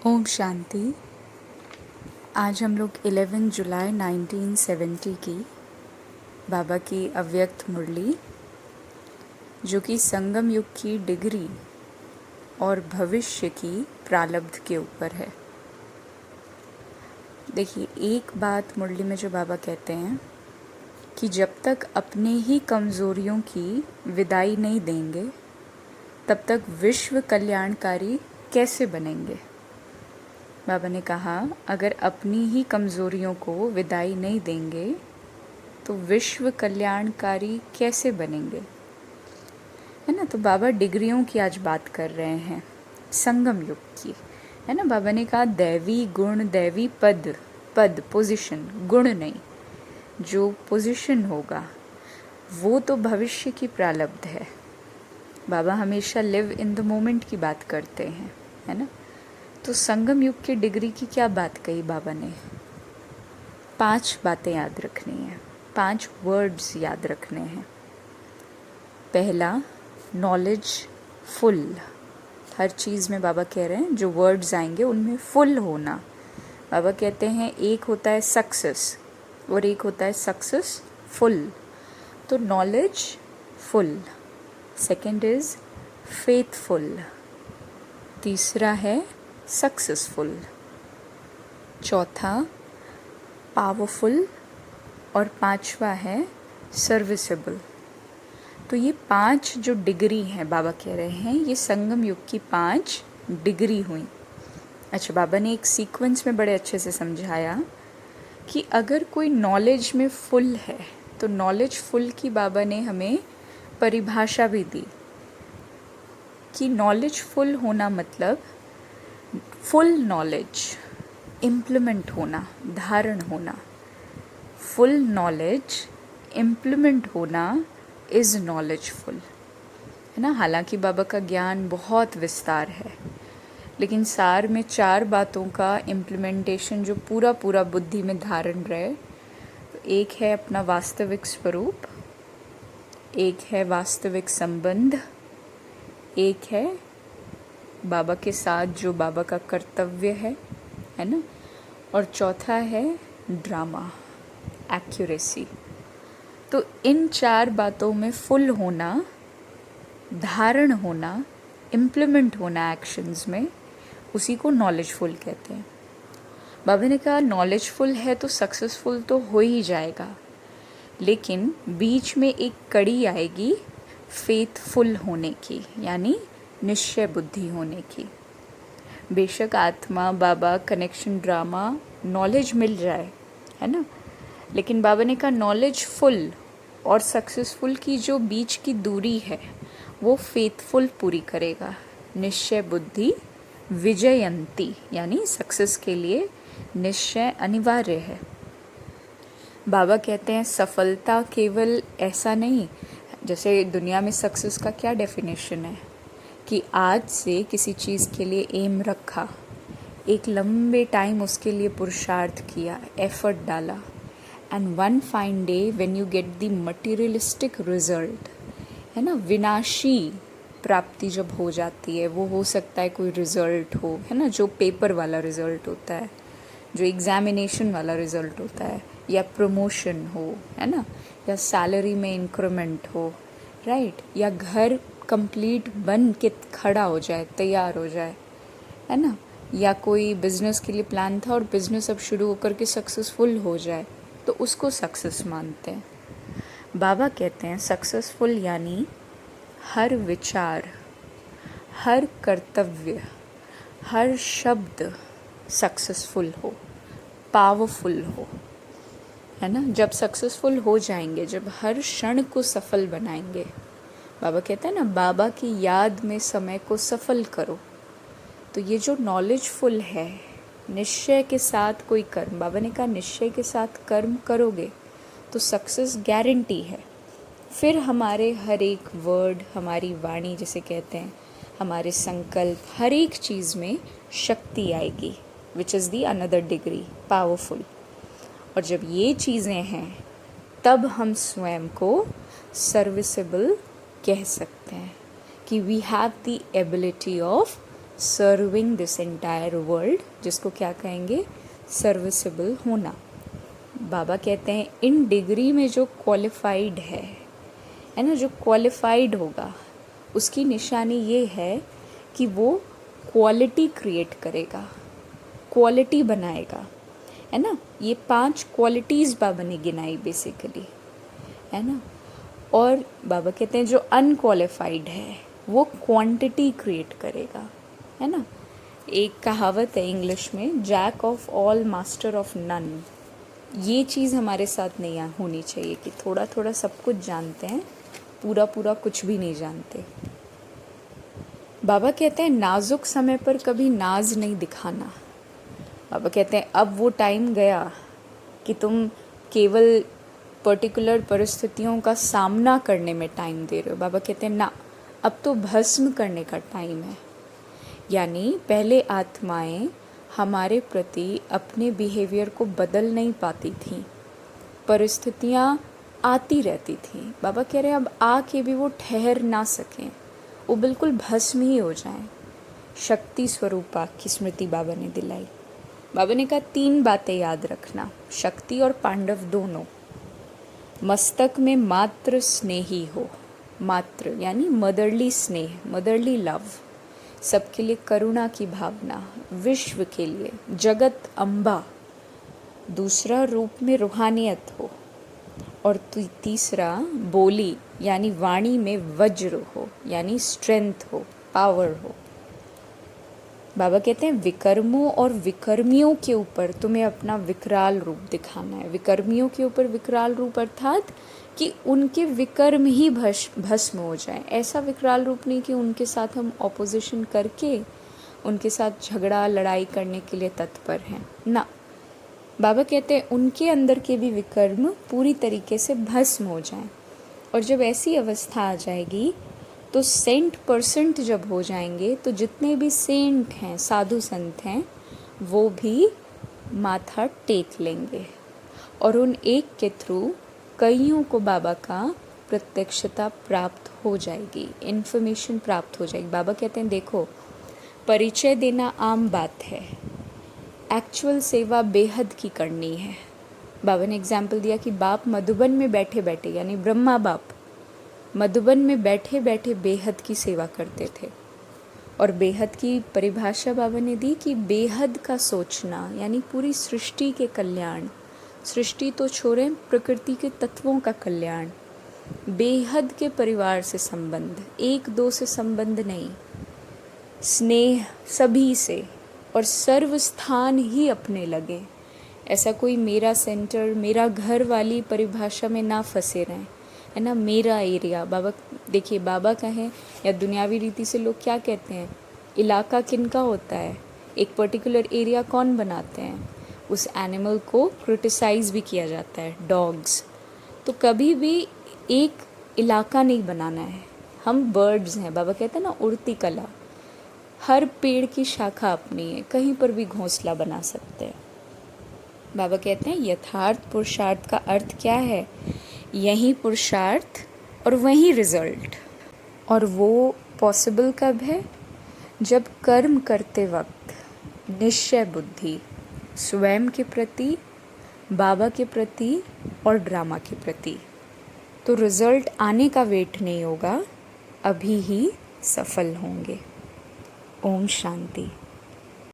ओम शांति। आज हम लोग 11 जुलाई 1970 की बाबा की अव्यक्त मुरली, जो कि संगम युग की डिग्री और भविष्य की प्रारब्ध के ऊपर है। देखिए, एक बात मुरली में जो बाबा कहते हैं कि जब तक अपने ही कमज़ोरियों की विदाई नहीं देंगे, तब तक विश्व कल्याणकारी कैसे बनेंगे। बाबा ने कहा, अगर अपनी ही कमज़ोरियों को विदाई नहीं देंगे तो विश्व कल्याणकारी कैसे बनेंगे, है ना। तो बाबा डिग्रियों की आज बात कर रहे हैं, संगम युग की, है ना। बाबा ने कहा दैवी गुण, दैवी पद, पद पोजीशन, गुण नहीं, जो पोजीशन होगा वो तो भविष्य की प्रारब्ध है। बाबा हमेशा लिव इन द मोमेंट की बात करते हैं, है ना। तो संगम युग की डिग्री की क्या बात कही बाबा ने? 5 बातें याद रखनी है, 5 वर्ड्स याद रखने हैं। पहला, नॉलेज फुल। हर चीज़ में बाबा कह रहे हैं जो वर्ड्स आएंगे उनमें फुल होना। बाबा कहते हैं एक होता है सक्सेस और एक होता है सक्सेस फुल। तो knowledge full. Second is faithful. तीसरा है सक्सेसफुल। चौथा पावरफुल और पांचवा है सर्विसेबल। तो ये 5 जो डिग्री हैं बाबा कह रहे हैं, ये संगम युग की 5 डिग्री हुई। अच्छा, बाबा ने एक सीक्वेंस में बड़े अच्छे से समझाया कि अगर कोई नॉलेज में फुल है तो नॉलेज फुल की बाबा ने हमें परिभाषा भी दी कि नॉलेज फुल होना मतलब फुल नॉलेज इम्प्लीमेंट होना, धारण होना। फुल नॉलेज इम्प्लीमेंट होना इज़ नॉलेजफुल, है ना। हालांकि बाबा का ज्ञान बहुत विस्तार है, लेकिन सार में 4 बातों का इम्प्लीमेंटेशन जो पूरा पूरा बुद्धि में धारण रहे, तो एक है अपना वास्तविक स्वरूप, एक है वास्तविक संबंध, एक है बाबा के साथ जो बाबा का कर्तव्य है ना, और चौथा है ड्रामा, एक्यूरेसी। तो इन 4 बातों में फुल होना, धारण होना, इम्प्लीमेंट होना एक्शंस में, उसी को नॉलेजफुल कहते हैं। बाबा ने कहा नॉलेजफुल है तो सक्सेसफुल तो हो ही जाएगा, लेकिन बीच में एक कड़ी आएगी फेथफुल होने की, यानी निश्चय बुद्धि होने की। बेशक आत्मा, बाबा, कनेक्शन, ड्रामा, नॉलेज मिल जाए, है ना, लेकिन बाबा ने कहा नॉलेज फुल और सक्सेसफुल की जो बीच की दूरी है वो फेथफुल पूरी करेगा। निश्चय बुद्धि विजयंती, यानी सक्सेस के लिए निश्चय अनिवार्य है। बाबा कहते हैं सफलता केवल ऐसा नहीं, जैसे दुनिया में सक्सेस का क्या डेफिनेशन है कि आज से किसी चीज़ के लिए एम रखा, एक लंबे टाइम उसके लिए पुरुषार्थ किया, एफर्ट डाला, and one fine day when you get the materialistic result, है ना, विनाशी प्राप्ति जब हो जाती है, वो हो सकता है कोई रिजल्ट हो, है ना, जो पेपर वाला रिजल्ट होता है, जो एग्जामिनेशन वाला रिजल्ट होता है, या प्रमोशन हो, है ना, या सैलरी में इंक्रीमेंट हो, राइट, या घर कंप्लीट बन के खड़ा हो जाए, तैयार हो जाए, है ना, या कोई बिजनेस के लिए प्लान था और बिजनेस अब शुरू होकर के सक्सेसफुल हो जाए, तो उसको सक्सेस मानते हैं। बाबा कहते हैं सक्सेसफुल यानी हर विचार, हर कर्तव्य, हर शब्द सक्सेसफुल हो, पावरफुल हो, है ना। जब सक्सेसफुल हो जाएंगे, जब हर क्षण को सफल बनाएंगे, बाबा कहते हैं ना बाबा की याद में समय को सफल करो, तो ये जो नॉलेजफुल है, निश्चय के साथ कोई कर्म, बाबा ने कहा निश्चय के साथ कर्म करोगे तो सक्सेस गारंटी है। फिर हमारे हर एक वर्ड, हमारी वाणी जिसे कहते हैं, हमारे संकल्प, हर एक चीज़ में शक्ति आएगी, which is the another degree, powerful. और जब ये चीज़ें हैं तब हम स्वयं को सर्विसेबल कह सकते हैं कि we have the ability of serving this entire world, जिसको क्या कहेंगे, सर्विसेबल होना। बाबा कहते हैं इन डिग्री में जो क्वालिफाइड है ना, जो क्वालिफाइड होगा उसकी निशानी ये है कि वो क्वालिटी क्रिएट करेगा, क्वालिटी बनाएगा, है ना। ये 5 क्वालिटीज़ बाबा ने गिनाई बेसिकली, है ना। और बाबा कहते हैं जो अनक्वालिफाइड है वो क्वांटिटी क्रिएट करेगा, है ना। एक कहावत है इंग्लिश में, jack of all master of none. ये चीज़ हमारे साथ नहीं होनी चाहिए कि थोड़ा थोड़ा सब कुछ जानते हैं, पूरा पूरा कुछ भी नहीं जानते। बाबा कहते हैं नाजुक समय पर कभी नाज नहीं दिखाना। बाबा कहते हैं अब वो टाइम गया कि तुम केवल पर्टिकुलर परिस्थितियों का सामना करने में टाइम दे रहे हो। बाबा कहते हैं ना, अब तो भस्म करने का टाइम है। यानी पहले आत्माएं हमारे प्रति अपने बिहेवियर को बदल नहीं पाती थीं, परिस्थितियाँ आती रहती थीं। बाबा कह रहे हैं अब आके भी वो ठहर ना सकें, वो बिल्कुल भस्म ही हो जाएं। शक्ति स्वरूपा की स्मृति बाबा ने दिलाई। बाबा ने कहा 3 बातें याद रखना, शक्ति और पांडव दोनों। मस्तक में मात्र स्नेही हो, मात्र यानी मदरली स्नेह, मदरली लव, सबके लिए करुणा की भावना, विश्व के लिए जगत अम्बा। दूसरा रूप में रूहानियत हो, और तीसरा बोली यानी वाणी में वज्र हो, यानी स्ट्रेंथ हो, पावर हो। बाबा कहते हैं विकर्मों और विकर्मियों के ऊपर तुम्हें अपना विकराल रूप दिखाना है। विकर्मियों के ऊपर विकराल रूप अर्थात कि उनके विकर्म ही भस्म हो जाए। ऐसा विकराल रूप नहीं कि उनके साथ हम ऑपोजिशन करके उनके साथ झगड़ा लड़ाई करने के लिए तत्पर हैं, ना। बाबा कहते हैं उनके अंदर के भी विकर्म पूरी तरीके से भस्म हो जाएं। और जब ऐसी अवस्था आ जाएगी तो सेंट परसेंट जब हो जाएंगे तो जितने भी सेंट हैं, साधु संत हैं, वो भी माथा टेक लेंगे और उन एक के थ्रू कईयों को बाबा का प्रत्यक्षता प्राप्त हो जाएगी, इन्फॉर्मेशन प्राप्त हो जाएगी। बाबा कहते हैं देखो, परिचय देना आम बात है, एक्चुअल सेवा बेहद की करनी है। बाबा ने एग्जाम्पल दिया कि बाप मधुबन में बैठे बैठे, यानी ब्रह्मा बाप मधुबन में बैठे बैठे बेहद की सेवा करते थे। और बेहद की परिभाषा बाबा ने दी कि बेहद का सोचना यानी पूरी सृष्टि के कल्याण, सृष्टि तो छोड़ें, प्रकृति के तत्वों का कल्याण, बेहद के परिवार से संबंध, 1-2 से संबंध नहीं, स्नेह सभी से, और सर्व स्थान ही अपने लगे। ऐसा कोई मेरा सेंटर, मेरा घर वाली परिभाषा में ना फंसे रहें, है ना। मेरा एरिया, बाबा देखिए, बाबा कहें या दुनियावी रीति से लोग क्या कहते हैं, इलाका किनका होता है, एक पर्टिकुलर एरिया कौन बनाते हैं, उस एनिमल को क्रिटिसाइज भी किया जाता है, डॉग्स। तो कभी भी एक इलाका नहीं बनाना है, हम बर्ड्स हैं। बाबा कहते हैं ना, उड़ती कला, हर पेड़ की शाखा अपनी है, कहीं पर भी घोंसला बना सकते हैं। बाबा कहते हैं यथार्थ पुरुषार्थ का अर्थ क्या है, यही पुरुषार्थ और वही रिजल्ट। और वो पॉसिबल कब है, जब कर्म करते वक्त निश्चय बुद्धि स्वयं के प्रति, बाबा के प्रति और ड्रामा के प्रति। तो रिजल्ट आने का वेट नहीं होगा, अभी ही सफल होंगे। ओम शांति।